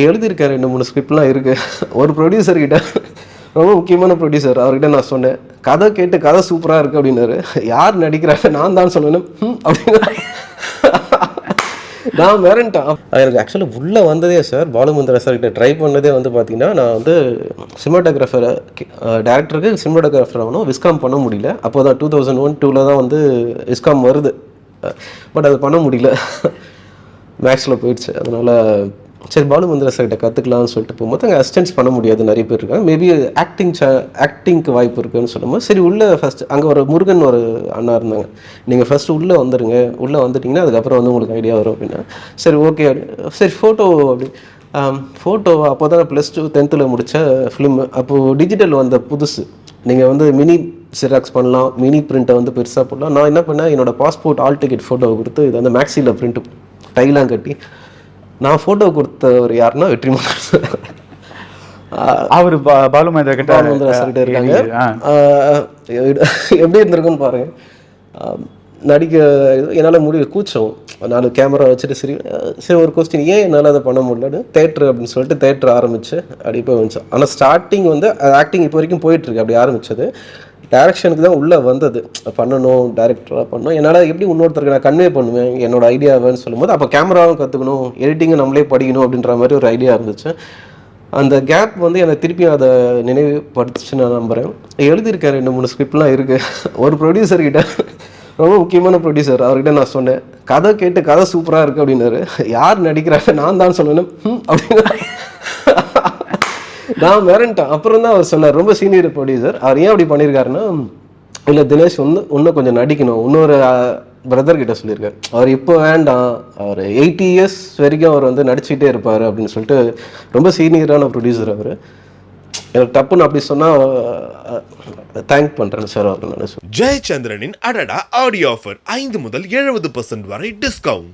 எழுதியிருக்காரு 2-3 ஸ்கிரிப்ட்லாம் இருக்குது. ஒரு ப்ரொடியூசர்கிட்ட, ரொம்ப முக்கியமான ப்ரொடியூசர், அவர்கிட்ட நான் சொன்னேன், கதை கேட்டு கதை சூப்பராக இருக்குது அப்படின்னாரு. யார் நடிக்கிறாங்க? நான் தான் சொல்லணும் அப்படின்னு நான் மிரண்டேன். எனக்கு ஆக்சுவலாக உள்ளே வந்ததே சார், பாலுமந்திரா சார்கிட்ட ட்ரை பண்ணதே வந்து பார்த்தீங்கன்னா, நான் வந்து சினிமாட்டோகிராஃபரை டேரக்டருக்கு சினிமாட்டோகிராஃபர் ஆகணும். விஸ்காம் பண்ண முடியல. அப்போ தான் 2001-2 தான் வந்து விஸ்காம் வருது. பட் அது பண்ண முடியல, மேக்ஸில் போயிடுச்சு. அதனால் சரி பாலுமந்திரா சார்கிட்ட கற்றுக்கலாம்னு சொல்லிட்டு போகும்போது அங்கே அசிஸ்டன்ஸ் பண்ண முடியாது, நிறைய பேர் இருக்காங்க. மேபி ஆக்டிங்க்கு வாய்ப்பு இருக்குதுன்னு சொல்லும்போது சரி உள்ளே ஃபஸ்ட்டு அங்கே ஒரு முருகன் ஒரு அண்ணா இருந்தாங்க. நீங்கள் ஃபஸ்ட்டு உள்ளே வந்துடுங்க, உள்ளே வந்துட்டிங்கன்னா அதுக்கப்புறம் வந்து உங்களுக்கு ஐடியா வரும் அப்படின்னா. சரி ஓகே சரி ஃபோட்டோ அப்படி ஃபோட்டோ அப்போ தான் +2 10th முடித்த ஃபிலிம். அப்போது டிஜிட்டல் வந்த புதுசு. நீங்கள் வந்து மினி ஜெராக்ஸ் பண்ணலாம், மினி பிரிண்ட்டை வந்து பெருசாக போடலாம். நான் என்ன பண்ணேன், என்னோடய பாஸ்போர்ட் ஆல் டிக்கெட் ஃபோட்டோவை கொடுத்து இது வந்து மேக்ஸியில் பிரிண்ட் டைலாம் கட்டி நான் ஃபோட்டோ கொடுத்தவர் யாருன்னா வெற்றிமாறன் சார். அவர் பாலுமந்திரா சார்கிட்ட இருக்காங்க. எப்படி இருந்திருக்குன்னு பாருங்கள். நடிக்க என்னால் கூச்சம். நான் கேமரா வச்சுட்டு சரி ஒரு கொஸ்டின், ஏன் என்னால் அதை பண்ண முடியலன்னு தேட்ரு அப்படின்னு சொல்லிட்டு தேட்ரு ஆரம்பித்து அப்படி போய் வந்துச்சோம். ஆனால் ஸ்டார்டிங் வந்து ஆக்டிங் இப்போ வரைக்கும் போயிட்டுருக்கு. அப்படி ஆரம்பித்தது டைரக்ஷனுக்கு தான் உள்ளே வந்தது. பண்ணணும், டைரக்டராக பண்ணணும். என்னால் எப்படி இன்னொருத்தருக்கு நான் கன்வே பண்ணுவேன் என்னோடய ஐடியாவேன்னு சொல்லும்போது, அப்போ கேமராவும் கற்றுக்கணும், எடிட்டிங்கை நம்மளே படிக்கணும் அப்படின்ற மாதிரி ஒரு ஐடியா இருந்துச்சு. அந்த கேப் வந்து எனக்கு திருப்பி அதை நினைவுபடுத்துச்சு நான் நம்புகிறேன். எழுதியிருக்காரு 2-3 ஸ்கிரிப்ட்லாம் இருக்குது. ஒரு ப்ரொடியூசர்கிட்ட, ரொம்ப முக்கியமான ப்ரொடியூசர், அவர்கிட்ட நான் சொன்னேன், கதை கேட்டு கதை சூப்பராக இருக்குது அப்படின்னாரு. யார் நடிக்கிறாங்க? நான் தான் சொல்லணும் அப்படின்னு நான் மிரண்டேன். அப்புறம் தான் அவர் சொன்னார், ரொம்ப சீனியர் ப்ரொடியூசர், அவர் ஏன் அப்படி பண்ணியிருக்காருன்னா, இல்லை தினேஷ் வந்து இன்னும் கொஞ்சம் நடிக்கணும், இன்னொரு பிரதர்கிட்ட சொல்லியிருக்காரு. அவர் இப்போ வேண்டாம், அவர் 80 இயர்ஸ் வரைக்கும் அவர் வந்து நடிச்சுக்கிட்டே இருப்பார் அப்படின்னு சொல்லிட்டு ரொம்ப சீனியரான ப்ரொடியூசர் அவர். எனக்கு டப்புன்னு அப்படி சொன்னால் தேங்க் பண்ணுறேன் சார் அவருக்கு. நான் ஜெயச்சந்திரனின் அடடா ஆடியோ ஆஃபர் 5 முதல் 70% வரை டிஸ்கவுண்ட்.